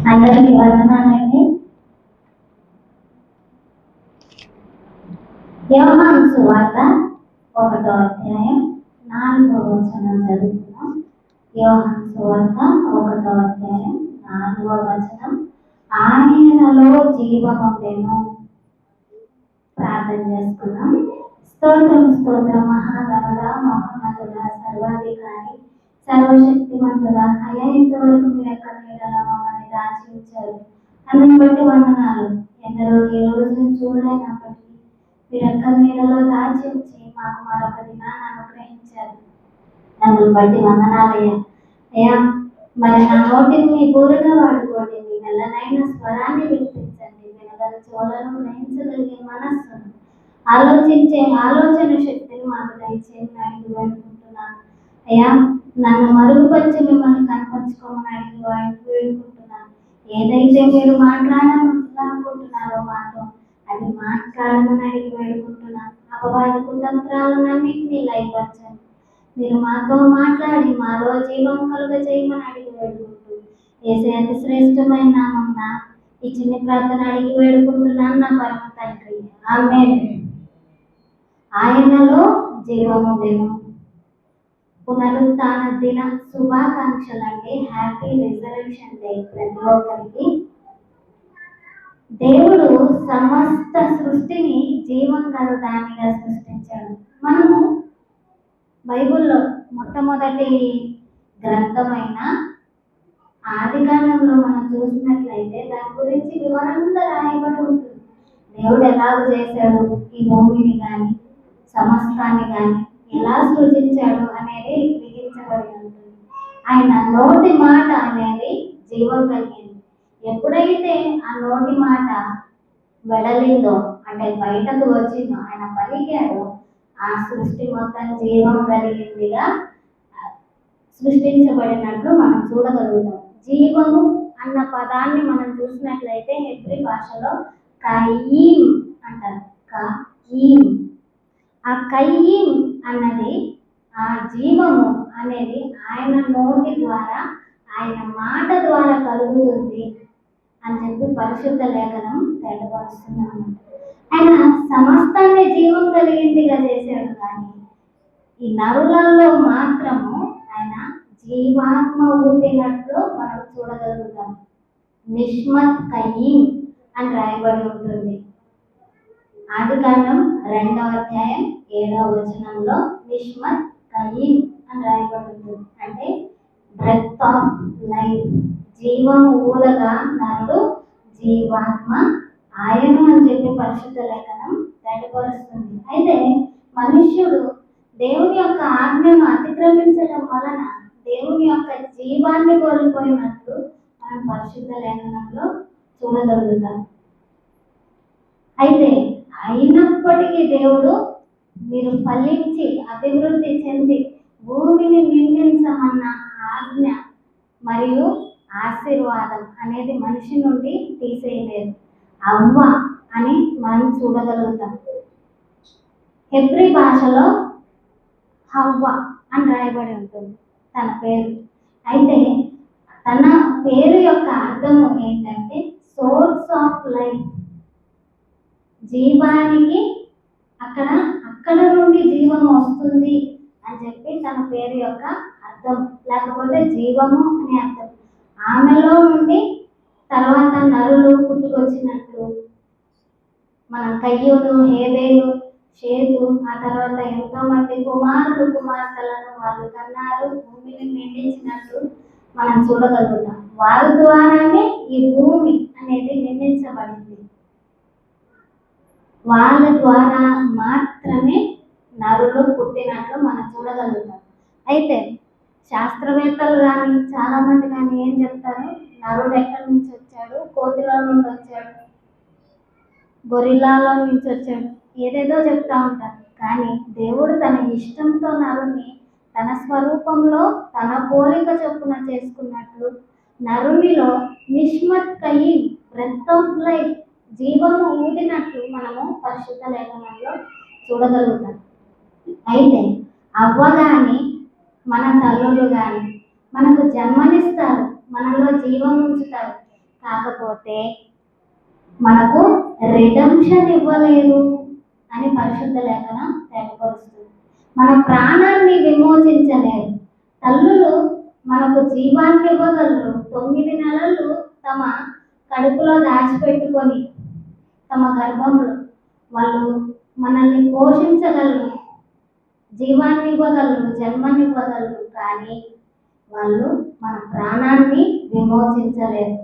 అందరికీ వందనాలండి. యోహాను సువార్త 1వ అధ్యాయం 4వ వచనం చదువుతున్నాం. యోహాను సువార్త 1వ అధ్యాయం 4వ వచనం. ఆయనలో జీవముండెను. ప్రార్థన చేసుకున్నాం. స్తోత్రం స్తోత్రం మహాగణుడ, మహోన్నతుడ, సర్వాధికారి, సర్వశక్తిమంతుడా, అయ్యా ఇంతవరకు మీరు ఎక్కడ నీడలో మమ్మల్ని దాచి ఉంచారు. అందుని బట్టి వందనాలు. ఎందరో ఈ రోజు చూడలేనప్పటికీ మీరు ఎక్కడ నీడలో దాచి ఉంచి మాకు మరొక దినాన్ని అనుగ్రహించారు. అందుని బట్టి వందనాలయ్యా. అయ్యా మరి నా నోటిని మీ బూరగా వాడుకోండి. మీ నెలనైన స్వరాన్ని వినిపించండి. వినగల చోళను గ్రహించగలిగే మనస్సును, ఆలోచించే ఆలోచన శక్తిని మాకు దయచేసి అడిగి వేడుకుంటున్నాను. అయ్యా నన్ను మరుగుపరిచి మిమ్మల్ని కనపరుచుకోమని అడిగి వేడుకుంటున్నాను. ఏదైతే మీరు మాట్లాడాలనుకుంటున్నారో మాతో అది మాట్లాడమని అడిగి వేడుకుంటున్నాను. అపవాది కుతంత్రాలన్నింటినీ లయపరచండి. మీరు మాతో మాట్లాడి మాలో జీవం కలుగ చేయమని అడిగి వేడుకుంటూ ఏసే అతి శ్రేష్టమైన నామమున ఈ చిన్న ప్రార్థన అడిగి వేడుకుంటున్నాను నా పరమ తండ్రి. ఆమేన్. ఆయనలో జీవముండెను. పునరుత్థాన దిన శుభాకాంక్షలు అండి. హ్యాపీ రిజర్వేషన్ డే ప్రతి ఒక్కరికి. దేవుడు సమస్త సృష్టిని జీవం గల దానిగా సృష్టించాడు. మనము బైబిల్లో మొట్టమొదటి గ్రంథమైన ఆదికాండంలో మనం చూసినట్లయితే దాని గురించి వివరంగా రాయబడి ఉంటుంది. దేవుడు ఎలాగ చేశాడు ఈ భూమిని కానీ సమస్తాన్ని కానీ ఎలా సృజించాడు అనేది లిఖించబడి ఉంటుంది. ఆయన నోటి మాట అనేది జీవం కలిగింది. ఎప్పుడైతే ఆ నోటి మాట వెడలిందో అంటే బయటకు వచ్చిందో, ఆయన పలికాడో, ఆ సృష్టి మొత్తం జీవం కలిగిందిగా సృష్టించబడినట్లు మనం చూడగలుగుతాం. జీవము అన్న పదాన్ని మనం చూసినట్లయితే హెబ్రీ భాషలో కయీం అంటారు. కయీం. ఆ కయీం అన్నది, ఆ జీవము అనేది ఆయన నోటి ద్వారా, ఆయన మాట ద్వారా కలుగుతుంది అని చెప్పి పరిశుద్ధ లేఖనం తేటపరుస్తున్నాను. ఆయన సమస్తాన్ని జీవం కలిగిందిగా చేశాడు, కానీ ఈ నరులలో మాత్రము ఆయన జీవాత్మ ఊపినట్లు మనం చూడగలుగుతాం. నిష్మత్ కయీం అని రాయబడి ఉంటుంది. ఆదికాండం 2వ అధ్యాయం 7వ వచనంలో నిష్మత్ కయీం అని రాయబడి ఉంటుంది. అంటే బ్రెత్ ఆఫ్ లైఫ్, జీవం ఊదగా నరుడు జీవాత్మ ఆయను అని చెప్పి పరిశుద్ధ లేఖనం తేటపరుస్తుంది. అయితే మనుష్యుడు దేవుని యొక్క ఆజ్ఞను అతిక్రమించడం వలన దేవుని యొక్క జీవాన్ని కోల్పోయినట్లు మనం పరిశుద్ధ లేఖనంలో చూడగలుగుతాం. అయితే అయినప్పటికీ దేవుడు మీరు ఫలించి అభివృద్ధి చెంది భూమిని నిందించమన్న ఆజ్ఞ మరియు ఆశీర్వాదం అనేది మనిషి నుండి తీసేయలేదు. అవ్వ అని మనం చూడగలుగుతాం. హెబ్రీ భాషలో హవ్వ అని రాయబడి ఉంటుంది తన పేరు. అయితే తన పేరు యొక్క అర్థము ఏంటంటే సోర్స్ ఆఫ్ లైఫ్. జీవానికి అక్కడ నుండి జీవం వస్తుంది అని చెప్పి తన పేరు యొక్క అర్థం, లేకపోతే జీవము అనే అర్థం. ఆమెలో నుండి తర్వాత నరులు పుట్టుకొచ్చినట్లు మన కయ్యూను, హేబేలు, షేతు, ఆ తర్వాత ఎంతో మంది కుమారులు కుమార్తెలను వాళ్ళు కన్నారు, భూమిని నిండించినట్లు మనం చూడగలుగుతాం. వారి ద్వారానే ఈ భూమి అనేది నిందించబడింది. వాళ్ళ ద్వారా మాత్రమే నరులు పుట్టినట్లు మనం చూడగలుగుతాం. అయితే శాస్త్రవేత్తలు కానీ చాలా మంది కానీ ఏం చెప్తారు, నరుడు ఎక్కడి నుంచి వచ్చాడు, కోతిలో నుండి వచ్చాడు, గొరిల్లాలో నుంచి వచ్చాడు, ఏదేదో చెప్తా ఉంటారు. కానీ దేవుడు తన ఇష్టంతో నరుని తన స్వరూపంలో తన పోలిక చొప్పున చేసుకున్నట్లు నరునిలో నిష్మత్ కయీం, బ్రెత్ ఆఫ్ లైఫ్, జీవము ఊదినట్లు మనము పరిశుద్ధ లేఖనంలో చూడగలుగుతాం. అయితే అవ్వ కానీ మన తల్లులు కానీ మనకు జన్మనిస్తారు, మనలో జీవం ఉంచుతారు. కాకపోతే మనకు రిడెంప్షన్ ఇవ్వలేదు అని పరిశుద్ధ లేఖనం తెలియపరుస్తుంది. మన ప్రాణాన్ని విమోచించలేదు. తల్లులు మనకు జీవాన్ని ఇవ్వగలరు. 9 నెలలు తమ కడుపులో దాచిపెట్టుకొని తమ గర్భంలో వాళ్ళు మనల్ని పోషించగలరు, జీవాన్ని ఇవ్వగలరు, జన్మనివ్వగలరు. కానీ వాళ్ళు మన ప్రాణాన్ని విమోచించలేరు.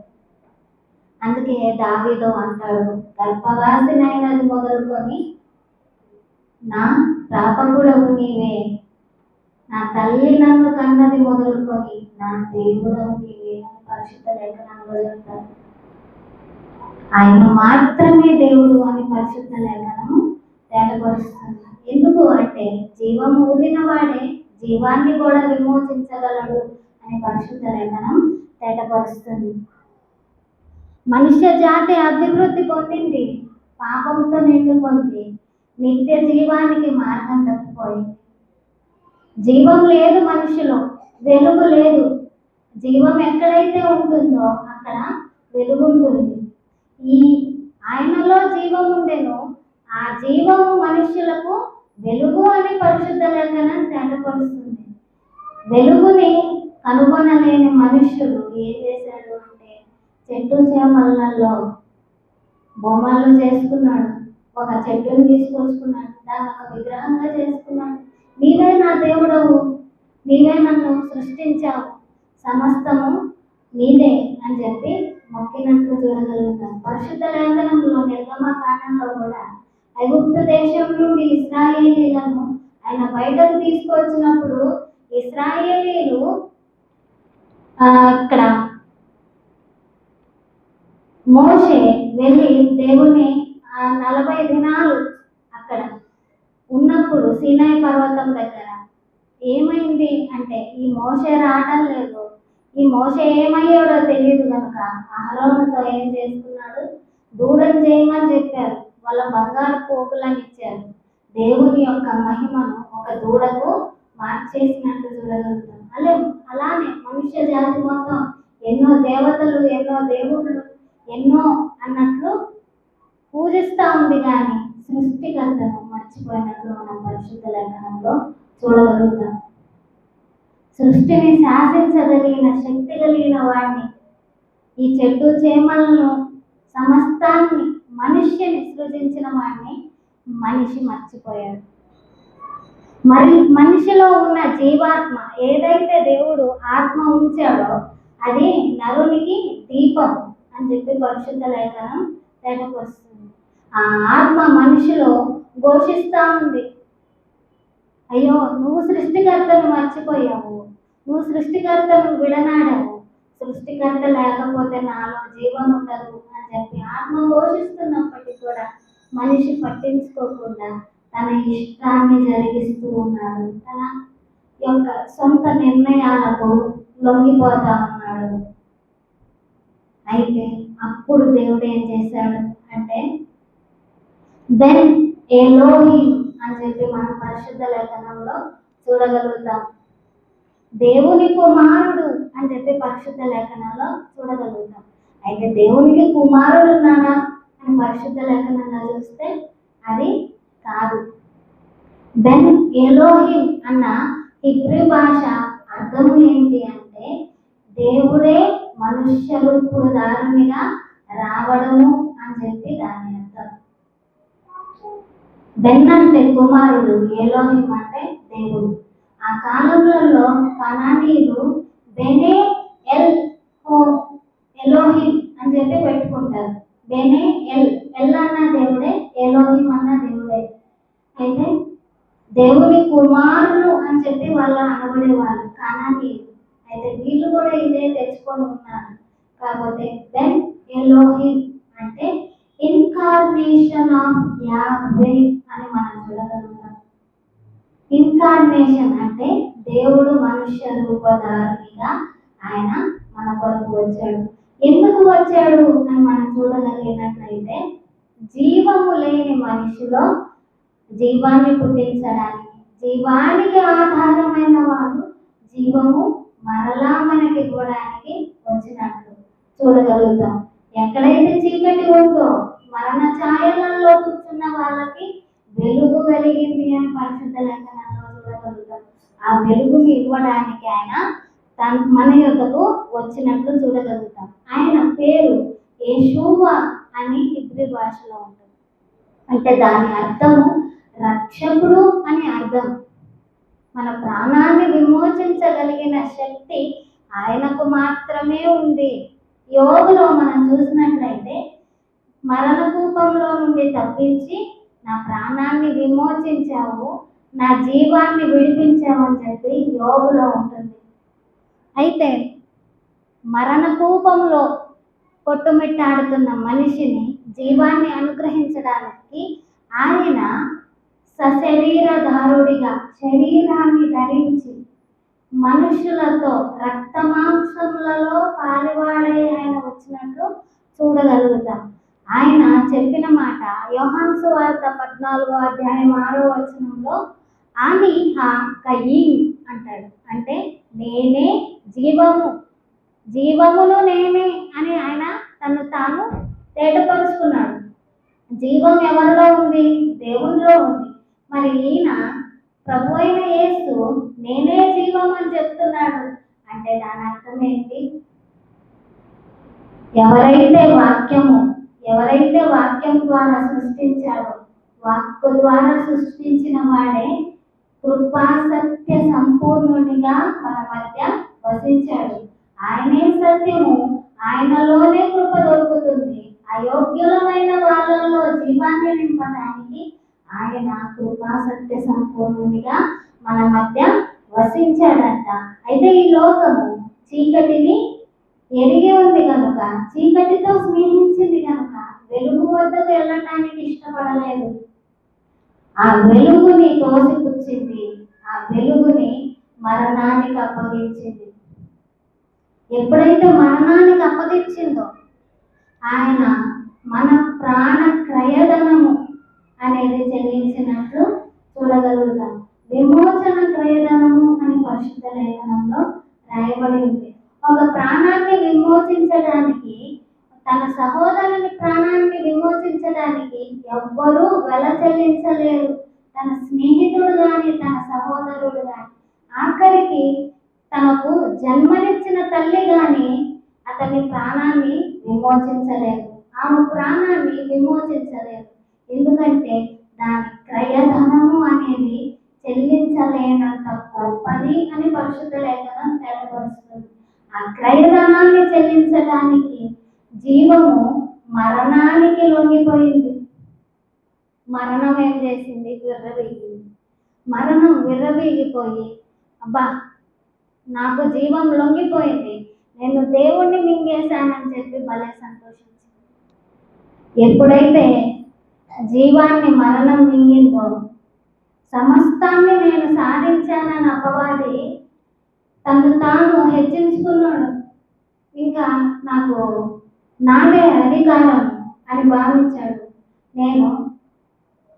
అందుకే దావీదు అంటాడు, గర్భవాసినైనది మొదలుకొని నా ప్రాపకుడవు నీవే, నా తల్లి నన్ను కన్నది మొదలుకొని నా దేవుడవు నీవే అని పరిశుద్ధ లేఖనంలో చెప్తారు. ఆయన మాత్రమే దేవుడు అని పరిశుద్ధ లేఖనము తేటపరుస్తుంది. ఎందుకు అంటే జీవము ఊదిన వాడే జీవాన్ని కూడా విమోచించగలడు అని పరిశుద్ధ లేఖనం తేటపరుస్తుంది. మనుష్య జాతి అభివృద్ధి పొందింది, పాపంతో నిండుకుంది, నిత్య జీవానికి మార్గం తప్పిపోయింది. జీవం లేదు మనిషిలో, వెలుగు లేదు. జీవం ఎక్కడైతే ఉంటుందో అక్కడ వెలుగు ఉంటుంది. ఆయనలో జీవం ఉండెను, ఆ జీవము మనుష్యులకు వెలుగు అని పరిశుద్ధ లేఖనం తేటపరుస్తుంది. వెలుగుని కనుగొనలేని మనుష్యుడు ఏం చేశాడు అంటే చెట్టు చేమలలో బొమ్మలు చేసుకున్నాడు. ఒక చెట్టుని తీసుకొచ్చుకున్నాడు, దాన్ని ఒక విగ్రహంగా చేసుకున్నాడు. నీవే నా దేవుడవు, నీవే నన్ను సృష్టించావు, సమస్తము నీదే అని చెప్పి మొక్కినట్లు చూడగలుగుతాం. పరిశుద్ధ లేఖనంలో నిర్గమకాండంలో కూడా ఐగుప్తు దేశం నుండి ఇశ్రాయేలీలను ఆయన బయటకు తీసుకొచ్చినప్పుడు ఇశ్రాయేలీలు ఇక్కడ మోషే వెళ్ళి దేవుని 40 దినాలు అక్కడ ఉన్నప్పుడు సీనాయి పర్వతం దగ్గర ఏమైంది అంటే ఈ మోషే రావటం లేదు. ఈ మోషే ఏమయ్యాడో తెలియదు కనుక అహరోనుతో ఏం చేసుకున్నాడు, దూడని చేయమని చెప్పారు. వాళ్ళ బంగారు పోగులను ఇచ్చారు. దేవుని యొక్క మహిమను ఒక దూడకు మార్చేసినట్టు చూడగలుగుతాం. అలానే మనుష్య జాతి మొత్తం ఎన్నో దేవతలు, ఎన్నో దేవుళ్ళు, ఎన్నో అన్నట్లు పూజిస్తూ ఉంది, కానీ సృష్టికర్తను మర్చిపోయినట్లు మనం పరిశుద్ధ లేఖనంలో చూడగలుగుతాం. సృష్టిని శాసించగలిగిన శక్తి కలిగిన వాడిని, ఈ చెట్టు చేమలను సమస్తాన్ని మనిషిని సృజించిన వాడిని మనిషి మర్చిపోయాడు. మరి మనిషిలో ఉన్న జీవాత్మ ఏదైతే దేవుడు ఆత్మ ఉంచాడో అది నరునికి దీపం అని చెప్పి పరిశుద్ధ లేఖనం తేటపరుస్తుంది. ఆ ఆత్మ మనిషిలో ఘోషిస్తూ ఉంది, అయ్యో నువ్వు సృష్టికర్తను మర్చిపోయావు, నువ్వు సృష్టికర్తను విడనాడావు, సృష్టికర్త లేకపోతే నాలో జీవం ఉండదు అని చెప్పి ఆత్మ ఘోషిస్తున్నప్పటికీ కూడా మనిషి పట్టించుకోకుండా తన ఇష్టాన్ని జరిగిస్తూ ఉన్నాడు. తన యొక్క సొంత నిర్ణయాలకు లొంగిపోతా ఉన్నాడు. అయితే అప్పుడు దేవుడు ఏం చేశాడు అంటే బెన్ ఎలోహిం అని చెప్పి మనం పరిశుద్ధ లేఖనంలో చూడగలుగుతాం. దేవుని కుమారుడు అని చెప్పి పరిశుద్ధ లేఖనంలో చూడగలుగుతాం. అయితే దేవునికి కుమారుడు ఉన్నాడా అని పరిశుద్ధ లేఖనంలో చూస్తే అది కాదు. బెన్ ఎలోహిం అన్న హిబ్రూ భాష అర్థం ఏంటి అంటే దేవుడే మనుష్య రూపుదారునిగా రావడము అని చెప్పి దాని అర్థం. బెన్ అంటే కుమారుడు, ఎలోహిం అంటే దేవుడు. ఆ కాలంలో కనానీయులు బెనే ఎల్ ఎలోహిం అని చెప్పి పెట్టుకుంటారు. బెనే ఎల్ అన్న దేవుడే, ఎలోహిం అన్న దేవుడే. అయితే దేవుని కుమారులు అని చెప్పి వాళ్ళు అనబడేవాళ్ళు కనానీయులు. అయితే వీళ్ళు కూడా ఇదే తెచ్చుకొని ఉన్నారు. కాకపోతే బెన్ ఎలోహిం అంటే ఇన్కార్నేషన్ ఆఫ్ యాహ్వే అని మనం చూడగలుగుతాం. ఇన్కార్నేషన్ అంటే దేవుడు మనుష్య రూపధారునిగా ఆయన మన కొరకు వచ్చాడు. ఎందుకు వచ్చాడు అని మనం చూడగలిగినట్లయితే జీవము లేని మనిషిలో జీవాన్ని పుట్టించడానికి, జీవానికి ఆధారమైన వాడు జీవము మరలా మనకి ఇవ్వడానికి వచ్చినట్లు చూడగలుగుతాం. ఎక్కడైతే చీకటి ఉందో మరణ ఛాయలలో కూర్చున్న వాళ్ళకి వెలుగు కలిగింది అని పరిశుద్ధ లేఖనంలో చూడగలుగుతాం. ఆ వెలుగుని ఇవ్వడానికి ఆయన మన యొద్దకు వచ్చినట్లు చూడగలుగుతాం. ఆయన పేరు యేషూవా అని హిబ్రీ భాషలో ఉంటుంది. అంటే దాని అర్థము రక్షకుడు అని అర్థం. మన ప్రాణాన్ని విమోచించగలిగిన శక్తి ఆయనకు మాత్రమే ఉంది. యోగులో మనం చూసినట్లయితే మరణ కూపంలో నుండి తప్పించి నా ప్రాణాన్ని విమోచించావు, నా జీవాన్ని విడిపించావు అని చెప్పి యోగులో ఉంటుంది. అయితే మరణ కూపంలో కొట్టుమిట్టాడుతున్న మనిషిని జీవాన్ని అనుగ్రహించడానికి ఆయన సశరీరధారుడిగా శరీరాన్ని ధరించి మనుషులతో రక్తమాంసములలో పాలివాడై ఆయన వచ్చినట్లు చూడగలుగుతాం. ఆయన చెప్పిన మాట యోహాను సువార్త 14వ అధ్యాయం 6వ వచనంలో అని కయీన్ అంటాడు. అంటే నేనే జీవము, జీవమును నేనే అని ఆయన తను తాను తేటపరుచుకున్నాడు. జీవం ఎవరిలో ఉంది? దేవునిలో ఉంది. మరి ఈయన ప్రభు అయిన యేసు నేనే జీవం అని చెప్తున్నాడు అంటే దాని అర్థం ఏంటి? ఎవరైతే వాక్యం ద్వారా సృష్టించాడో, వాక్కు ద్వారా సృష్టించిన వాడే కృపా సత్య సంపూర్ణునిగా మన మధ్య వసించాడు. ఆయనే సత్యము, ఆయనలోనే కృప దొరుకుతుంది. అయోగ్యులమైన వాళ్ళలో జీవాన్ని నింపడానికి ఆయన కృపా సత్య సంపూర్ణునిగా మన మధ్య వసించాడంట. అయితే ఈ లోకము చీకటిని ఎరిగి ఉంది కనుక, చీకటితో స్నేహించింది కనుక వెలుగు వద్దకు వెళ్ళటానికి ఇష్టపడలేదు. ఆ వెలుగుని తోసిపుచ్చింది, ఆ వెలుగుని మరణానికి అప్పగించింది. ఎప్పుడైతే మరణానికి అప్పగించిందో ఆయన మన ప్రాణ క్రయధనము అనేది చెల్లించినట్లు చూడగలుగుతాం. విమోచన క్రయధనము అని పరిశుద్ధ లేఖనంలో రాయబడి ఉంది. ఒక ప్రాణాన్ని విమోచించడానికి, తన సహోదరుని ప్రాణాన్ని విమోచించడానికి ఎవ్వరూ వెల చెల్లించలేరు. తన స్నేహితుడు కానీ, తన సహోదరుడు కానీ, ఆఖరికి తనకు జన్మనిచ్చిన తల్లి కానీ అతని ప్రాణాన్ని విమోచించలేదు, ఆమె ప్రాణాన్ని విమోచించలేదు. ఎందుకంటే దాని క్రయధనము అనేది చెల్లించలేనంత గొప్పది అని పరిశుద్ధ లేఖనం తెలియపరుస్తుంది. ఆ క్రయధనాన్ని చెల్లించడానికి జీవము మరణానికి లొంగిపోయింది. మరణం ఏం చేసింది? విర్రవీగింది. మరణం విర్రవీగిపోయి అబ్బా నాకు జీవం లొంగిపోయింది, నేను దేవుణ్ణి మింగేశానని చెప్పి భలే సంతోషించింది. ఎప్పుడైతే జీవాన్ని మరణం మింగిందో, సమస్తాన్ని నేను సాధించానని అపవాది తను తాను హెచ్చించుకున్నాడు. ఇంకా నాకు నాదే అధికారం అని భావించాడు. నేను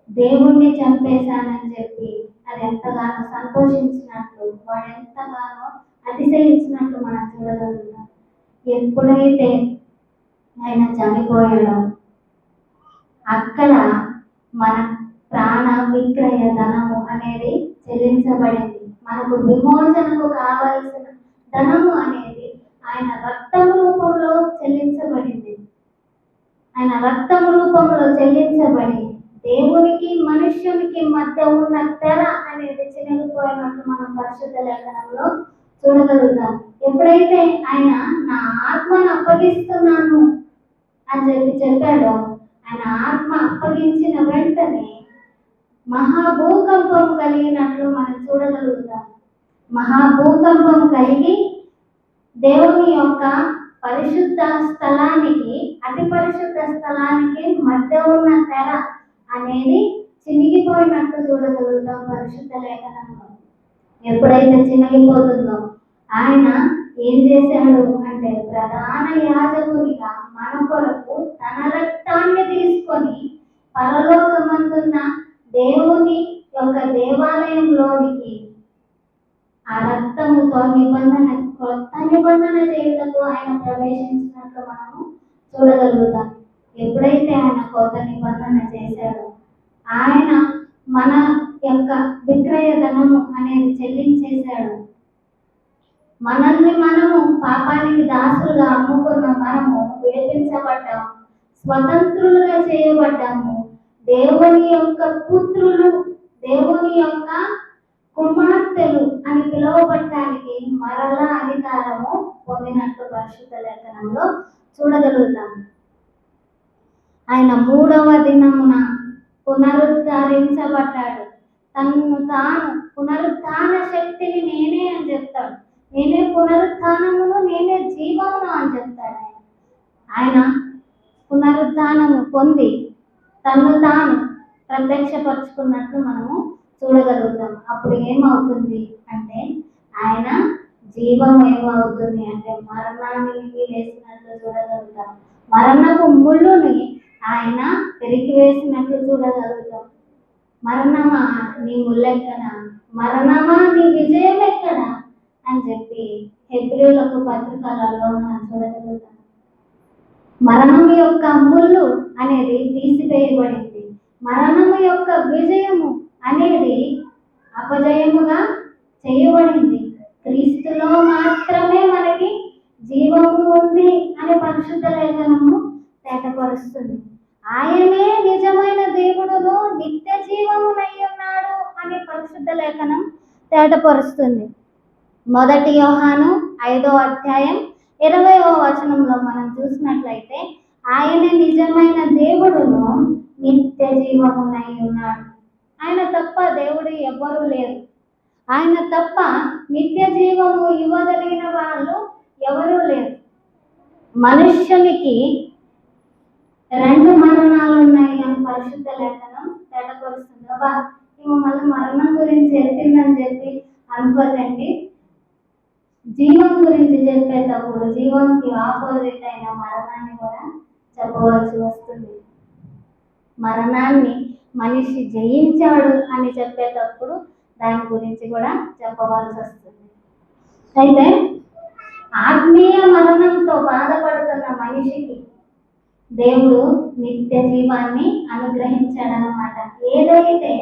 దేవుణ్ణి చంపేశానని చెప్పి అది ఎంతగానో సంతోషించినట్లు, వాడు ఎంతగానో అతిశయించినట్లు మనం చూడగలుగుతాం. ఎప్పుడైతే ఆయన చనిపోయాడో అక్కడ మన ప్రాణ విక్రయ ధనము అనేది చెల్లించబడింది. మనకు విమోచనకు కావలసిన ధనము అనేది ఆయన రక్తము రూపంలో చెల్లించబడింది. ఆయన రక్తము రూపంలో చెల్లించబడి దేవునికి మనుష్యునికి మధ్య ఉన్న తెర అనేది చినిగిపోయినట్లు మనం పరిశుద్ధ లేఖనంలో చూడగలుగుతాం. ఎప్పుడైతే ఆయన నా ఆత్మను అప్పగిస్తున్నాను అని చెప్పాడో, ఆయన ఆత్మ అప్పగించిన వెంటనే మహాభూకంపం కలిగినట్లు మనం చూడగలుగుతాం. మహాభూకంపం కలిగి దేవుని యొక్క పరిశుద్ధ స్థలానికి, అతి పరిశుద్ధ స్థలానికి మధ్య ఉన్న తెర అనేది చినిగిపోయినట్టు చూడగలుగుతాం పరిశుద్ధ లేఖనంలో. ఎప్పుడైతే చినిగిపోతుందో ఆయన ఏం చేశాడు అంటే, ప్రధాన యాజకునిగా మన కొరకు తన రక్తాన్ని తీసుకొని పరలోకమందున్న దేవుని యొక్క దేవాలయంలోనికి ఆ రక్తముతో కొత్త నిబంధన చేయుటకు ఆయన ప్రవేశించినట్లు మనము చూడగలుగుతాం. ఎప్పుడైతే ఆయన కొత్త నిబంధన చేశాడో, ఆయన మన యొక్క విక్రయ ధనము అనేది చెల్లించేశాడు. మనల్ని మనము పాపానికి దాసులుగా అమ్ముకున్న మనము విడిపించబడ్డాము, స్వతంత్రులుగా చేయబడ్డాము. దేవుని యొక్క పుత్రులు, దేవుని యొక్క కుమార్తెలు అని పిలువబడటానికి మరలా అధికారము పొందినట్లు పరిశుద్ధ లేఖనంలో చూడగలుగుతాము. ఆయన 3వ దినమున పునరుద్ధరించబడ్డాడు. తనను తాను పునరుత్థాన శక్తిని నేనే అని చెప్తాడు. నేనే పునరుత్థానమును, నేనే జీవమును అని చెప్తాడు. ఆయన పునరుత్థానము పొంది తను తాను ప్రత్యక్షపరుచుకున్నట్లు మనము చూడగలుగుతాం. అప్పుడు ఏమవుతుంది అంటే, ఆయన జీవం ఏమవుతుంది అంటే మరణాన్ని వేసినట్లు చూడగలుగుతాం. మరణపు ముళ్ళుని ఆయన తిరిగి వేసినట్లు చూడగలుగుతాం. మరణమా నీ ముళ్ళెక్కడ, మరణమా నీ విజయం ఎక్కడ అని చెప్పి హెబ్రీయులకు పత్రికలలో మనం చూడగలుగుతాం. మరణం యొక్క ముళ్ళు అనేది తీసివేయబడింది. మరణము యొక్క విజయము అనేది అపజయముగా చేయబడింది. క్రీస్తులో మాత్రమే మనకి జీవము ఉంది అని పరిశుద్ధ లేఖనము తేటపరుస్తుంది. ఆయనే నిజమైన దేవుడును, నిత్య జీవమునై ఉన్నాడు అని పరిశుద్ధ లేఖనం తేటపరుస్తుంది. 1 యోహాను 5వ అధ్యాయం 20వ వచనంలో మనం చూసినట్లయితే, ఆయనే నిజమైన దేవుడును, నిత్య జీవమునై ఉన్నాడు. ఆయన తప్ప దేవుడు ఎవ్వరూ లేరు. ఆయన తప్ప నిత్య జీవము ఇవ్వగలిగిన వాళ్ళు ఎవరూ లేరు. మనుష్యునికి 2 మరణాలు ఉన్నాయి అని పరిశుద్ధ లేఖనం తేటపరుస్తుంది. మళ్ళీ మరణం గురించి ఎత్తిందని చెప్పి అనుకోకండి. జీవం గురించి చెప్పేటప్పుడు జీవంకి ఆపోజిట్ అయిన మరణాన్ని కూడా చెప్పవలసి వస్తుంది. మరణాన్ని మనిషి జయించాడు అని చెప్పేటప్పుడు దాని గురించి కూడా చెప్పవలసి వస్తుంది. అయితే ఆత్మీయ మరణంతో బాధపడుతున్న మనిషికి దేవుడు నిత్య జీవాన్ని అనుగ్రహించాడనమాట. ఏదైతే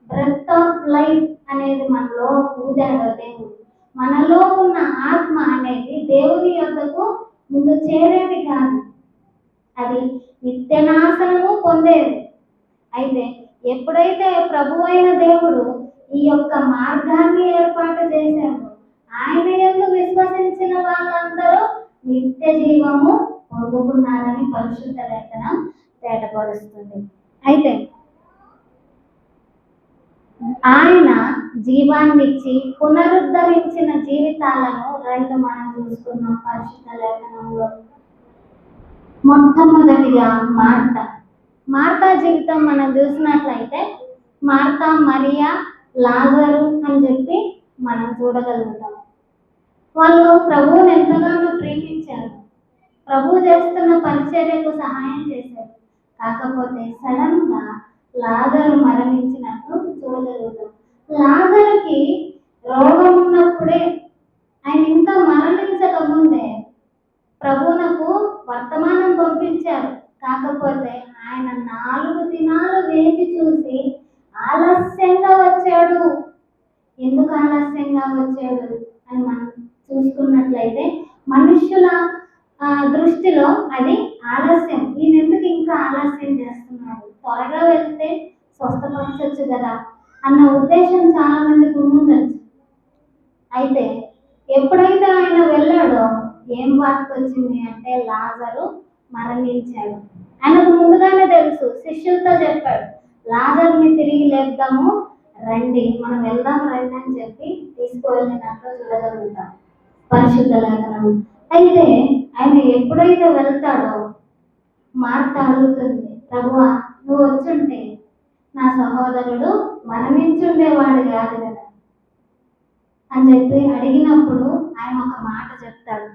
బ్రెత్ ఆఫ్ లైఫ్ అనేది మనలో ఊదాడో దేవుడు, మనలో ఉన్న ఆత్మ అనేది దేవుని యొద్దకు ముందు చేరేది కాదు, అది నిత్యనాశనము పొందేది. అయితే ఎప్పుడైతే ప్రభు అయిన దేవుడు ఈ యొక్క మార్గాన్ని ఏర్పాటు చేశాడు, ఆయన యందు విశ్వసించిన వాళ్ళందరూ నిత్య జీవము పొందుకున్నారని పరిశుద్ధ లేఖనం తేటపరుస్తుంది. అయితే ఆయన జీవాన్నిచ్చి పునరుద్ధరించిన జీవితాలను 2 మనం చూసుకున్నాం పరిశుద్ధ లేఖనంలో. మొట్టమొదటిగా మార్తా జీవితం మనం చూసినట్లయితే, మార్తా, మరియా, లాజరు అని చెప్పి మనం చూడగలుగుతాం. వాళ్ళు ప్రభువుని ఎంతగానో ప్రేమించారు, ప్రభు చేస్తున్న పరిచర్యకు సహాయం చేశారు. కాకపోతే సడన్ గా లాజరు మరణించినట్టు చూడగలుగుతాం. లాజరుకి రోగం ఉన్నప్పుడే, ఆయన ఇంకా మరణించక ముందే ప్రభువునకు వర్తమానం పంపించారు. కాకపోతే ఆయన 4 దినాలు వేచి చూసి ఆలస్యంగా వచ్చాడు. ఎందుకు ఆలస్యంగా వచ్చాడు అని మనం చూసుకున్నట్లయితే, మనుష్యుల దృష్టిలో అది ఆలస్యం. ఈయన ఎందుకు ఇంకా ఆలస్యం చేస్తున్నాడు, త్వరగా వెళ్తే స్వస్థపరచవచ్చు కదా అన్న ఉద్దేశం చాలా మందికి ఉండొచ్చు. అయితే ఎప్పుడైతే ఆయన వెళ్ళాడో ఏం వార్త వచ్చింది అంటే, లాజరు మరణించాడు. ఆయనకు ముందుగానే తెలుసు, శిష్యులతో చెప్పాడు, లాజర్ని తిరిగి లేపుదాము రండి, మనం వెళ్దాం రండి అని చెప్పి తీసుకువెళ్ళినట్లు చూడగలుగుతాం పరిశుద్ధ లేఖనం. అయితే ఆయన ఎప్పుడైతే వెళ్తాడో మార్త అడుగుతుంది, ప్రభువా నువ్వు వచ్చుంటే నా సహోదరుడు మరణించుండేవాడు కాదు కదా అని చెప్పి అడిగినప్పుడు ఆయన ఒక మాట చెప్తాడు.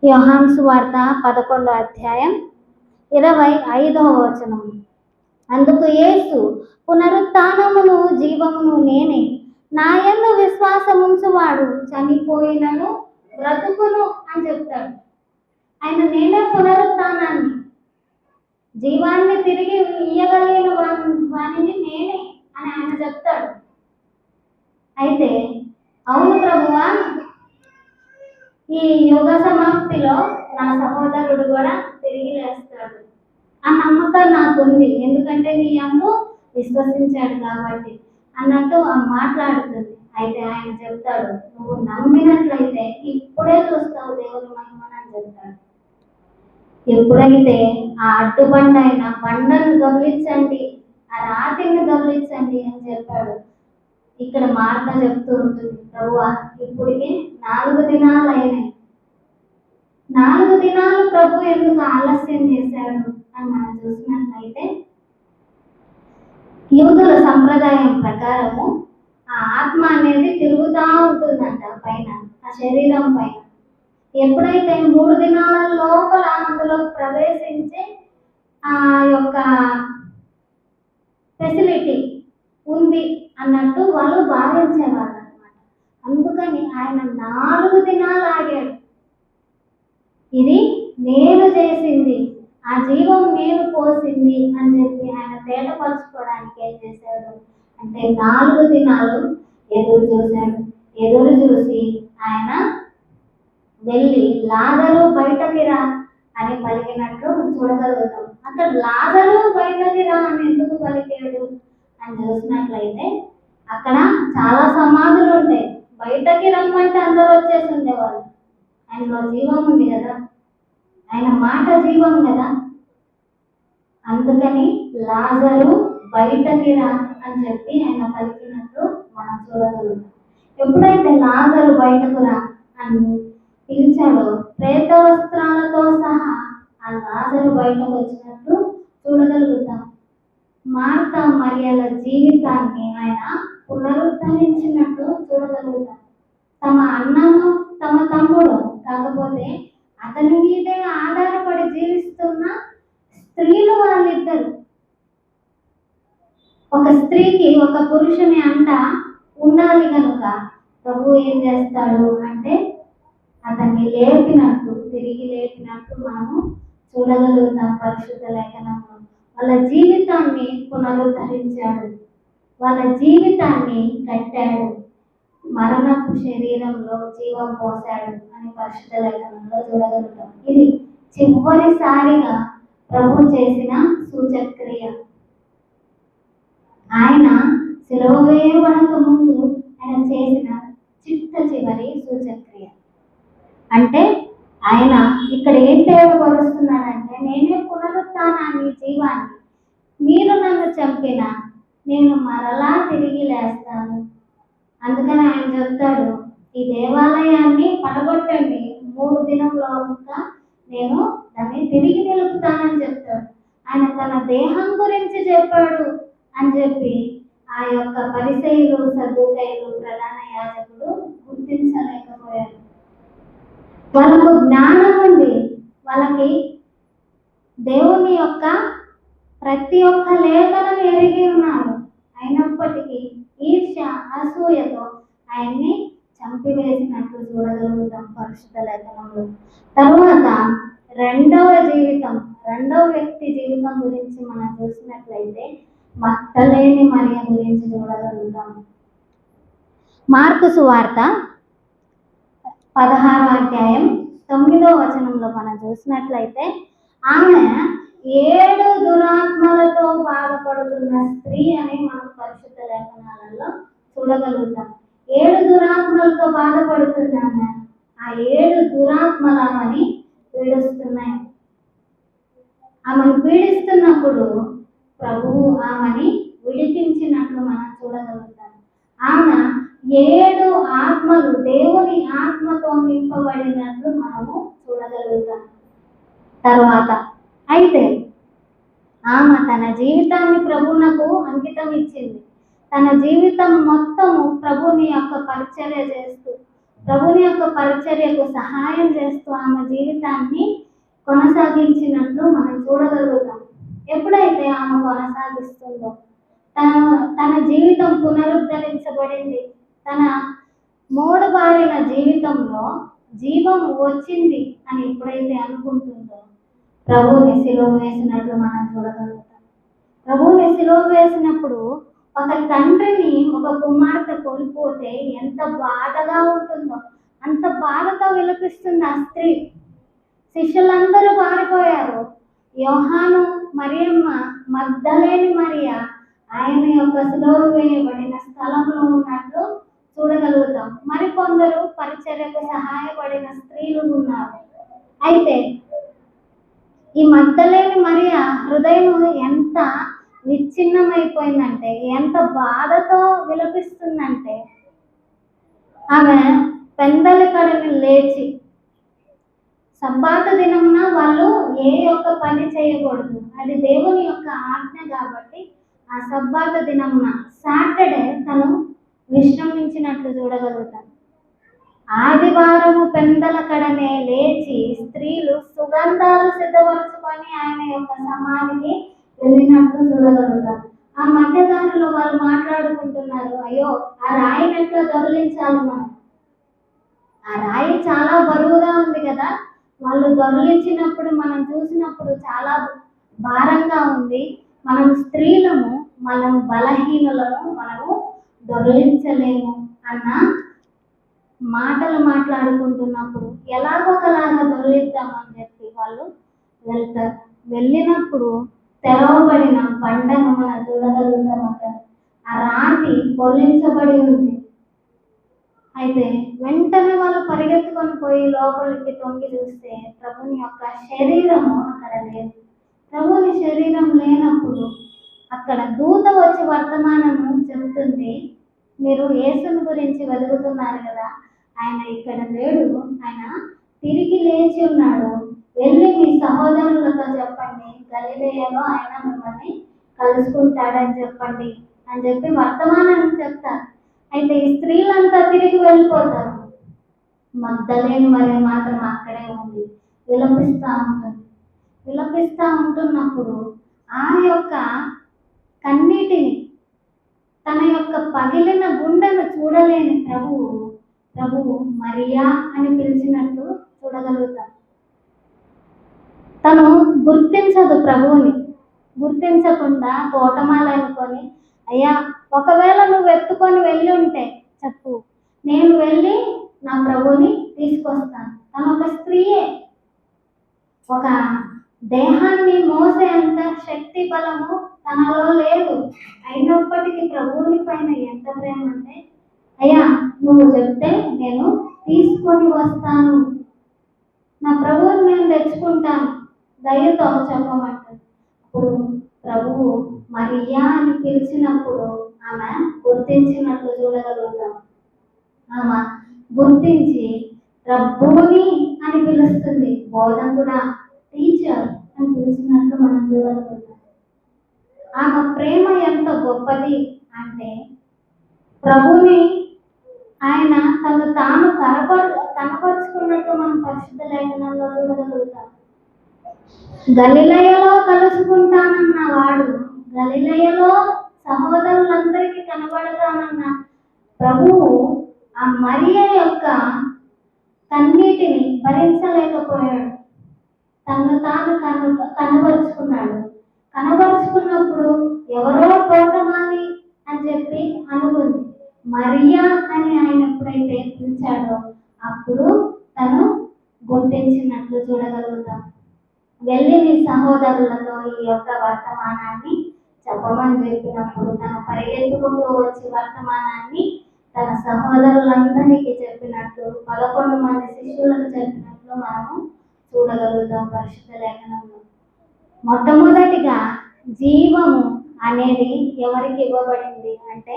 యోహాను సువార్త 11వ అధ్యాయం 25వ వచనం. అందుకు యేసు, పునరుత్థానమును జీవమును నేనే, నా యందు విశ్వాసముంచువాడు చనిపోయినను బ్రతుకును అని చెప్తాడు. ఆయన నేనే పునరుత్థానాన్ని, జీవాన్ని తిరిగి ఇయ్యగలిగిన వాణిని నేనే అని ఆయన చెప్తాడు. అయితే అవును ప్రభువా, ఈ యుగ సమాప్తిలో నా సహోదరుడు కూడా తిరిగి లేస్తాడు ఆ నమ్మకం నాకుంది, ఎందుకంటే నీ యందు విశ్వసించాడు కాబట్టి అన్నట్టు మాట్లాడుతుంది. అయితే ఆయన చెప్తాడు, నువ్వు నమ్మినట్లయితే ఇప్పుడే చూస్తావు దేవుని మహిమని అని చెప్తాడు. ఎప్పుడైతే ఆ అడ్డుబండ అయిన బండను గమనించండి, ఆ రాతిని గమనించండి అని చెప్పాడు. ఇక్కడ మార్త చెప్తూ ఉంటుంది, ప్రభువా ఇప్పటికి 4 దినాలు అయినాయి, 4 దినాలు ప్రభు ఎందుకు ఆలస్యం చేశాడు అని మనం చూసినట్లయితే, యూదుల సంప్రదాయం ప్రకారము ఆ ఆత్మ అనేది తిరుగుతూ ఉంటుందంట పైన, ఆ శరీరం పైన. ఎప్పుడైతే 3 దినాల లోపల అందులో ప్రవేశించి ఆ యొక్క ఫెసిలిటీ ఉంది అన్నట్టు వాళ్ళు భావించేవాళ్ళు అనమాట. అందుకని ఆయన 4 దినాలు ఆగాడు. ఇది నేను చేసింది, ఆ జీవం నేను పోసింది అని చెప్పి ఆయన తేటపరుచుకోవడానికి ఏం చేశాడు అంటే 4 దినాలు ఎదురు చూశాడు. ఎదురు చూసి ఆయన వెళ్ళి లాజరు బయటకి రా అని పలికినట్లు చూడగలుగుతాం. అక్కడ లాజరు బయటకి రా అని ఎందుకు పలికాడు అని చూసినట్లయితే, అక్కడ చాలా సమాధులు ఉంటాయి, బయటకి రమ్మంటే అందరూ వచ్చేసి ఉండేవాళ్ళు. ఆయనలో జీవం ఉంది కదా, ఆయన మాట జీవం కదా, అందుకని లాజరు బయటకి రా అని చెప్పి ఆయన పలికినట్లు మనం చూడగలుగుతాం. ఎప్పుడైతే లాజరు బయటకు రా అని పిలిచాడో ప్రేత వస్త్రాలతో సహా ఆ లాజరు బయటకు వచ్చినట్టు చూడగలుగుతాం. మార్త మరియల జీవితాన్ని ఆయన పునరుద్ధరించినట్టు చూడగలుగుతాం. తమ అన్నను తమ తమ్ముడు, కాకపోతే అతని మీదే ఆధారపడి జీవిస్తున్న స్త్రీలు వాళ్ళిద్దరు. ఒక స్త్రీకి ఒక పురుషుని అంట ఉండాలి కనుక ప్రభు ఏం చేస్తాడు అంటే అతన్ని లేపినట్టు, తిరిగి లేపినట్టు మనము చూడగలుగుతాం పరిశుద్ధ లేఖనంలో. వాళ్ళ జీవితాన్ని పునరుద్ధరించాడు, వాళ్ళ జీవితాన్ని కట్టాడు, మరణపు శరీరంలో జీవం పోశాడు అని పరిశుద్ధ లేఖనంలో చూడగలుగుతాం. ఇది చివరిసారిగా ప్రభు చేసిన సూచక్రియ. ఆయన సిలువ వేయబడక ముందు ఆయన చేసిన చివరి సూచక్రియ. అంటే ఆయన ఇక్కడ ఏం తేవపరుస్తున్నాడంటే, నేనే పునరుత్థానాన్ని, జీవాన్ని, మీరు నన్ను చంపిన నేను మరలా తిరిగి లేస్తాను. అందుకని ఆయన చెప్తాడు, ఈ దేవాలయాన్ని పడగొట్టండి, 3 దినంలోగా నేను దాన్ని తిరిగి నిలుపుతానని చెప్తాడు. ఆయన తన దేహం గురించి చెప్పాడు అని చెప్పి ఆ యొక్క పరిసయ్యులు, సద్దూకయ్యులు, ప్రధాన యాజకులు గుర్తించలేకపోయారు. వాళ్ళకు జ్ఞానం ఉంది, వాళ్ళకి దేవుని యొక్క ప్రతి ఒక్క లేఖనం ఎరిగి ఉన్నారు. అయినప్పటికీ ఈర్ష్య, అసూయతో ఆయన్ని చంపివేసినట్లు చూడగలుగుతాం పరిశుద్ధ లేఖనంలో. తరువాత రెండవ వ్యక్తి జీవితం గురించి మనం చూసినట్లయితే మగ్దలేని మరియ గురించి చూడగలుగుతాం. మార్కు సువార్త 16వ అధ్యాయం 9వ వచనంలో మనం చూసినట్లయితే, ఆమె 7 దురాత్మలతో బాధపడుతున్న స్త్రీ అని మనం పరిశుద్ధ లేఖనాలలో చూడగలుగుతాం. 7 దురాత్మలతో బాధపడుతున్నాము. ఆ 7 దురాత్మలు ఆమెని పీడిస్తున్నాయి. ఆమెను పీడిస్తున్నప్పుడు ప్రభువు ఆమెని విడిపించినట్లు మనం చూడగలుగుతాం. ఆమె 7 ఆత్మలు దేవుని ఆత్మతో నింపబడినట్లు మనము చూడగలుగుతాం. తర్వాత అయితే ఆమె తన జీవితాన్ని ప్రభువునకు అంకితం ఇచ్చింది. తన జీవితం మొత్తము ప్రభుని యొక్క పరిచర్య చేస్తూ, ప్రభుని యొక్క పరిచర్యకు సహాయం చేస్తూ ఆమె జీవితాన్ని కొనసాగించినట్లు మనం చూడగలుగుతాం. ఎప్పుడైతే ఆమె కొనసాగిస్తుందో తన జీవితం పునరుద్ధరించబడింది, తన మోడబారిన జీవితంలో జీవం వచ్చింది అని ఎప్పుడైతే అనుకుంటుందో ప్రభువుని సిలువ వేసినట్లు మనం చూడగలుగుతాం. ప్రభువుని సిలువ వేసినప్పుడు ఒక తండ్రిని ఒక కుమార్తె కోల్పోతే ఎంత బాధగా ఉంటుందో అంత బాధతో విలపిస్తుంది ఆ స్త్రీ. శిష్యులందరూ పారిపోయారు. యోహాను, మరియమ్మ, మగ్దలేని మరియ ఆయన యొక్క సిలువ వేయబడిన స్థలంలో ఉన్నట్లు చూడగలుగుతాం. మరికొందరు పరిచర్యకు సహాయపడిన స్త్రీలు ఉన్నారు. అయితే ఈ మగ్దలేని మరియ హృదయం ఎంత విచ్ఛిన్నమైపోయిందంటే, ఎంత బాధతో విలపిస్తుందంటే, ఆమె పెందలకడని లేచి, సబ్బాతు దినమున వాళ్ళు ఏ యొక్క పని చేయకూడదు, అది దేవుని యొక్క ఆజ్ఞ కాబట్టి ఆ సబ్బాతు దినమున సాటర్డే తను విశ్రమించినట్లు చూడగలుగుతాం. ఆదివారము పెందలకడనే లేచి స్త్రీలు సుగంధాలు సిద్ధపరుచుకొని ఆయన యొక్క సమాధికి వెళ్ళినట్లు చూడగలుగుతాం. ఆ మధ్యదారిలో వాళ్ళు మాట్లాడుకుంటున్నారు, అయ్యో ఆ రాయిని ఎట్లా దొరిలించాలి మనం, ఆ రాయి చాలా బరువుగా ఉంది కదా, వాళ్ళు దొరిలించినప్పుడు మనం చూసినప్పుడు చాలా భారంగా ఉంది, మనం స్త్రీలము, మనం బలహీనులను మనము దొరిలించలేము అన్న మాటలు మాట్లాడుకుంటున్నప్పుడు ఎలాగోకలాగా దొరిలిద్దామని చెప్పి వాళ్ళు వెళ్తారు. వెళ్ళినప్పుడు తెరవబడిన బండను మనం చూడగలుగుతాం. అక్కడ ఆ రాతి పొల్లించబడి ఉంది. అయితే వెంటనే వాళ్ళు పరిగెత్తుకొని పోయి లోపలికి తొంగి చూస్తే ప్రభుని యొక్క శరీరము అక్కడ లేదు. ప్రభుని శరీరం లేనప్పుడు అక్కడ దూత వచ్చి వర్తమానము చెబుతుంది, మీరు యేసుని గురించి వెతుకుతున్నారు కదా, ఆయన ఇక్కడ లేడు, ఆయన తిరిగి లేచి ఉన్నాడు, వెళ్ళి మీ సహోదరులతో చెప్పండి, గలిలయలో ఆయన మిమ్మల్ని కలుసుకుంటాడని చెప్పండి అని చెప్పి వర్తమానాన్ని చెప్తారు. అయితే ఈ స్త్రీలంతా తిరిగి వెళ్ళిపోతారు. మగ్దలేని మరి మాత్రం అక్కడే ఉంది, విలపిస్తూ ఉంటున్నప్పుడు ఆ యొక్క కన్నీటిని, తన యొక్క పగిలిన గుండెను చూడలేని ప్రభువు మరియా అని పిలిచినట్టు చూడగలుగుతాం. తను గుర్తించదు, ప్రభువుని గుర్తించకుండా తోటమాల అనుకొని, అయ్యా ఒకవేళ నువ్వు ఎత్తుకొని వెళ్ళి ఉంటే చెప్పు, నేను వెళ్ళి నా ప్రభువుని తీసుకొస్తాను. తను ఒక స్త్రీయే, ఒక దేహాన్ని మోసే అంత శక్తి బలము తనలో లేదు. అయినప్పటికీ ప్రభువుని పైన ఎంత ప్రేమ అంటే, అయ్యా నువ్వు చెప్తే నేను తీసుకొని వస్తాను, నా ప్రభువుని నేను తెచ్చుకుంటాను, దయతో చెప్పమంటుంది. అప్పుడు ప్రభువు మరియా అని పిలిచినప్పుడు ఆమె గుర్తించినట్లు చూడగలుగుతాం. ఆమె గుర్తించి రబ్బూని అని పిలుస్తుంది, బోధకుడా, టీచర్ అని పిలిచినట్లు మనం చూడగలుగుతాం. ఆమె ప్రేమ ఎంత గొప్పది అంటే, ప్రభుని ఆయన తను తాను కనపరుచుకున్నట్టు మనం పరిశుద్ధ లేఖనంలో చూడగలుగుతాం. గలిలయలో కలుసుకుంటానన్న వాడు, గలిలయలో సహోదరులందరికీ కనబడతానన్న ప్రభువు ఆ మరియ యొక్క కన్నీటిని భరించలేకపోయాడు. తను తాను కనబరుచుకున్నాడు. కనబరుచుకున్నప్పుడు ఎవరో తోటమాలి అని చెప్పి అనుకుంది. మరియా అని ఆయన ఎప్పుడైతే పిలిచాడో అప్పుడు తను గుర్తించినట్లు చూడగలుగుతాం. వెళ్ళి నీ సహోదరులతో ఈ యొక్క వర్తమానాన్ని చెప్పమని చెప్పినప్పుడు తను పరిగెత్తుకుంటూ వచ్చి వర్తమానాన్ని తన సహోదరులందరికీ చెప్పినట్లు, 11 మంది శిష్యులకు చెప్పినట్లు మనము చూడగలుగుతాం పరిశుద్ధ లేఖనంలో. మొట్టమొదటిగా జీవము అనేది ఎవరికి ఇవ్వబడింది అంటే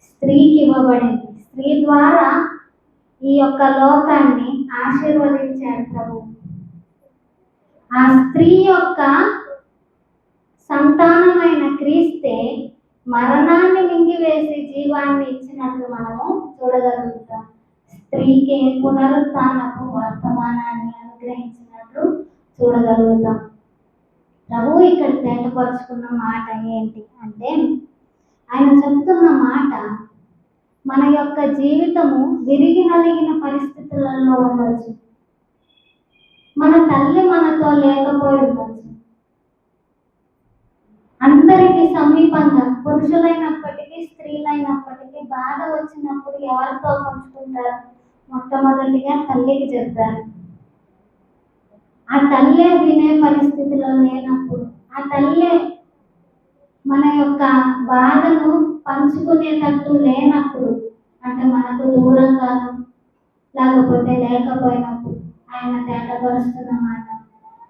స్త్రీకి ఇవ్వబడింది. స్త్రీ ద్వారా ఈ యొక్క లోకాన్ని ఆశీర్వదించాడు ప్రభు. ఆ స్త్రీ యొక్క సంతానమైన క్రీస్తే మరణాన్ని మింగివేసి జీవాన్ని ఇచ్చినట్లు మనము చూడగలుగుతాం. స్త్రీకి పునరుత్థానపు వర్తమానాన్ని అనుగ్రహించినట్లు చూడగలుగుతాం. ప్రభు ఇక్కడ తేటపరుచుకున్న మాట ఏంటి అంటే, ఆయన చెప్తున్న మాట, మన యొక్క జీవితము విరిగి నలిగిన పరిస్థితులలో ఉండొచ్చు, మన తల్లి మనతో లేకపోయి ఉండొచ్చు, హృదయానికి సమీపంగా పురుషులైనప్పటికీ స్త్రీలైనప్పటికీ బాధ వచ్చినప్పుడు ఎవరితో పంచుకుంటారు? మొట్టమొదటిగా తల్లికి చెప్తారు. ఆ తల్లే వినే పరిస్థితిలో లేనప్పుడు, ఆ తల్లే మన యొక్క బాధను పంచుకునేటట్టు లేనప్పుడు, అంటే మనకు దూరంగాను లేకపోతే లేకపోయినప్పుడు ఆయన తేటపరుస్తున్న మాట,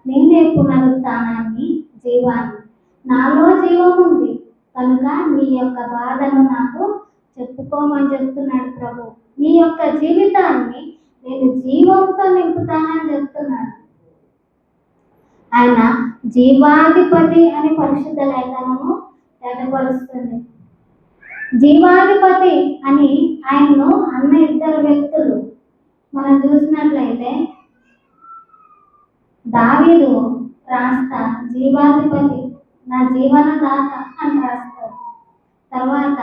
నేనే పునరుత్థానాన్ని జీవాన్ని, నాలో జీవం ఉంది కనుక నీ యొక్క బాధను నాకు చెప్పుకోమని చెప్తున్నాడు ప్రభు. నీ యొక్క జీవితాన్ని నేను జీవంతో నింపుతానని చెప్తున్నాడు. ఆయన జీవాధిపతి అని పరిశుద్ధ లేఖనము తేటపరుస్తుంది. జీవాధిపతి అని ఆయన్ను అన్న ఇద్దరు వ్యక్తులు మనం చూసినట్లయితే దావీదు రాస్తా జీవాధిపతి నా జీవనదాత అని రాస్తారు. తర్వాత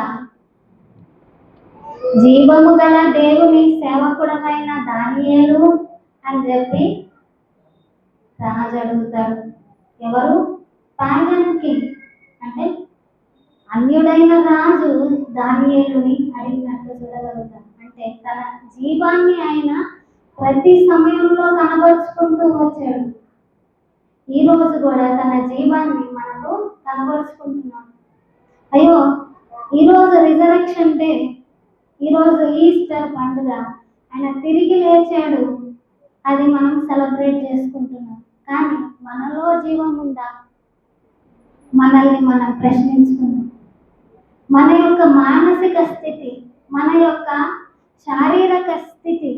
జీవము గల దేవుని సేవకుడమైన దానియేలు అని చెప్పి రాజు అడుగుతాడు. ఎవరు? పాగన్కి, అంటే అన్యుడైన రాజు దానియేలుని అడిగినట్టు చూడగలుగుతాం. అంటే తన జీవాన్ని ఆయన ప్రతి సమయంలో కనబరుచుకుంటూ వచ్చాడు. ఈ రోజు కూడా తన జీవాన్ని మనకు కనబరుచుకుంటున్నాడు. అయ్యో, ఈరోజు రిజరెక్షన్ డే, ఈరోజు ఈస్టర్ పండుగ, ఆయన తిరిగి లేచాడు, అది మనం సెలబ్రేట్ చేసుకుంటున్నాం. కానీ మనలో జీవం ఉందా? మనల్ని మనం ప్రశ్నించుకున్నాం. మన యొక్క మానసిక స్థితి, మన యొక్క శారీరక స్థితి,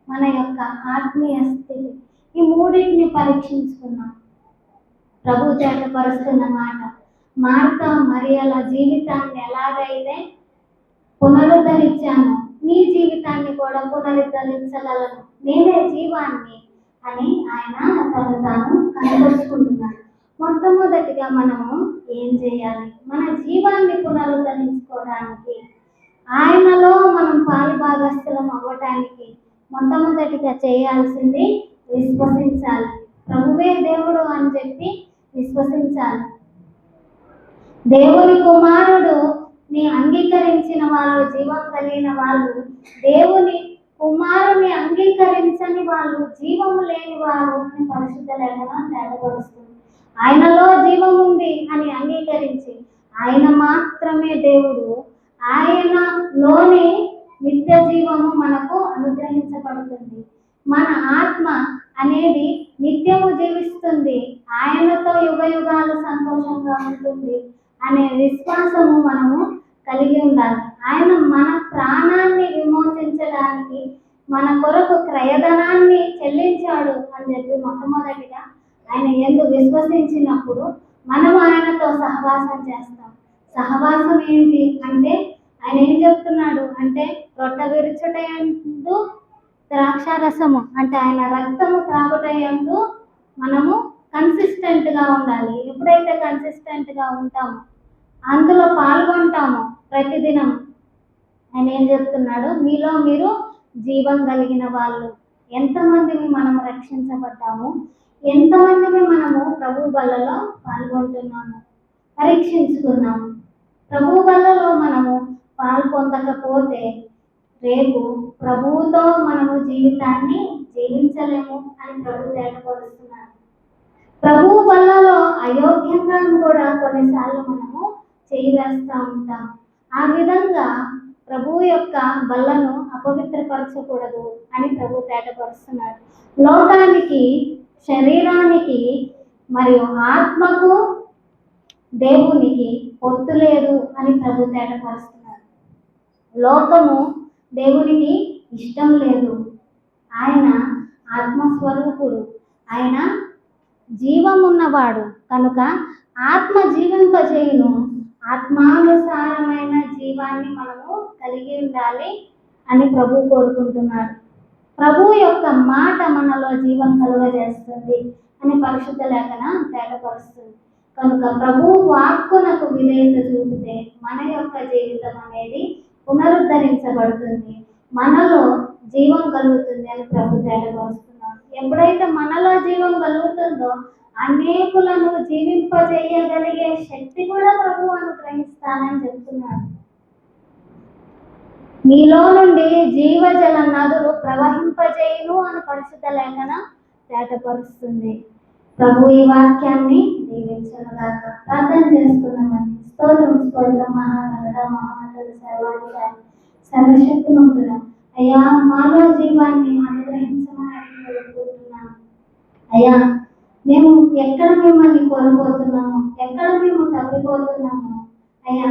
మన యొక్క ఆత్మీయ స్థితి, ఈ మూడింటిని పరీక్షించుకున్నాం. ప్రభు చేతపరుస్తున్న మాట, మార్తా మరియల జీవితాన్ని ఎలాగైతే పునరుద్ధరించాను, నీ జీవితాన్ని కూడా పునరుద్ధరించగలను, నేనే జీవాన్ని అని ఆయన తను తాను కనబరుచుకుంటున్నాడు. మొట్టమొదటిగా మనము ఏం చేయాలి? మన జీవాన్ని పునరుద్ధరించుకోవడానికి, ఆయనలో మనం పాలుభాగస్థులం అవ్వటానికి మొట్టమొదటిగా చేయాల్సింది విశ్వసించాలి. ప్రభువే దేవుడు అని చెప్పి విశ్వసించాలి. దేవుని కుమారుడు ని అంగీకరించిన వాళ్ళు జీవం కలిగిన వాళ్ళు, దేవుని కుమారుని అంగీకరించని వాళ్ళు జీవము లేని వారు అని పరిశుద్ధ లేఖనం తేటపరుస్తుంది. ఆయనలో జీవం ఉంది అని అంగీకరించి ఆయన మాత్రమే దేవుడు, ఆయనలోని నిత్య జీవము మనకు అనుగ్రహించబడుతుంది. మన ఆత్మ అనేది నిత్యము జీవిస్తుంది, ఆయనతో యుగ యుగాలు సంతోషంగా ఉంటుంది అనే విశ్వాసము మనము కలిగి ఉండాలి. ఆయన మన ప్రాణాన్ని విమోచించడానికి మన కొరకు క్రయధనాన్ని చెల్లించాడు అని చెప్పి మొట్టమొదటిగా ఆయన ఎందుకు విశ్వసించినప్పుడు మనం ఆయనతో సహవాసం చేస్తాం. సహవాసం ఏంటి అంటే ఆయన ఏం చెప్తున్నాడు అంటే, రొట్టె విరుచుటయందు ద్రాక్షారసము, అంటే ఆయన రక్తము త్రాగుటయందు మనము కన్సిస్టెంట్గా ఉండాలి. ఎప్పుడైతే కన్సిస్టెంట్గా ఉంటామో, అందులో పాల్గొంటామో ప్రతిదినం, ఆయన ఏం చెప్తున్నాడు, మీలో మీరు జీవం కలిగిన వాళ్ళు. ఎంతమందిని మనం రక్షించబడ్డాము, ఎంతమందిని మనము ప్రభు బల్లలో పాల్గొంటున్నాము, పరీక్షించుకున్నాము. ప్రభు బల్లలో మనము పాల్పొందకపోతే రేపు ప్రభువుతో మనము జీవితాన్ని జీవించలేము అని ప్రభు తేటపరుస్తున్నారు. ప్రభు బల్లలో అయోగ్యంగా కూడా కొన్నిసార్లు మనము చేయివేస్తూ ఉంటాం. ఆ విధంగా ప్రభు యొక్క బల్లను అపవిత్రపరచకూడదు అని ప్రభు తేటపరుస్తున్నాడు. లోకానికి, శరీరానికి మరియు ఆత్మకు దేవునికి పొత్తు లేదు అని ప్రభు తేటపరుస్తున్నాడు. లోకము దేవునికి ఇష్టం లేదు. ఆయన ఆత్మస్వరూపుడు, ఆయన జీవం ఉన్నవాడు కనుక ఆత్మ జీవింపజేయును. ఆత్మానుసారమైన జీవాన్ని మనము కలిగి ఉండాలి అని ప్రభు కోరుకుంటున్నాడు. ప్రభు యొక్క మాట మనలో జీవం కలుగజేస్తుంది అని పరిశుద్ధ లేఖనం తేటపరుస్తుంది. కనుక ప్రభు వాక్కునకు విధేయత చూపితే మన యొక్క జీవితం అనేది పునరుద్ధరించబడుతుంది, మనలో జీవం కలుగుతుంది అని ప్రభు తేటపరుస్తున్నాడు. ఎప్పుడైతే మనలో జీవం కలుగుతుందో అనేకులను జీవింపజేయగలిగే శక్తి కూడా ప్రభు అనుగ్రహిస్తానని చెప్తున్నాడు. మీలో నుండి జీవజల నదులు ప్రవహింపజేయును అని పరిశుద్ధ లేఖనం తేటపరుస్తుంది. ప్రభు ఈ వాక్యాన్ని దీవించునుగాక. ప్రార్థన చేసుకున్నామని. స్తోత్రం స్తోత్రం మహాగణుడ మహోన్నతుడు సర్వాధికారి సర్వశక్తిమంతుడా, అయ్యా మాలో జీవాన్ని అనుగ్రహించమని అడిగి వేడుకుంటున్నాము. అయ్యా మేము ఎక్కడ మిమ్మల్ని కోల్పోతున్నాము, ఎక్కడ మేము తప్పిపోతున్నాము, అయ్యా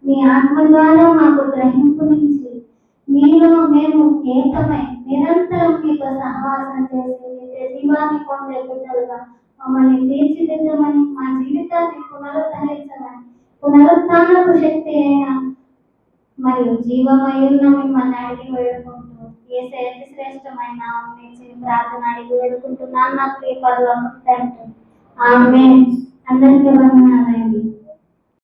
మీ ఆత్మ ద్వారా మాకు గ్రహింపునిచ్చి మీలో మేము ఏకమై నిరంతరం మీతో సహవాసం చేసి నిత్య జీవాన్ని పొందే బిడ్డలుగా మమ్మల్ని తీర్చిదిద్దమని, మా జీవితాన్ని పునరుద్ధరించమని, పునరుత్థానపు శక్తి అయిన మరియు జీవమయున్న మిమ్మల్ని అడిగి వేడుకుంటూ యేసయ్య అతి శ్రేష్టమైన నామమున నుంచి ప్రార్థన అడిగి వేడుకుంటున్నాను నా ప్రియ పరలోకపు తండ్రి. ఆమేన్. అందరికీ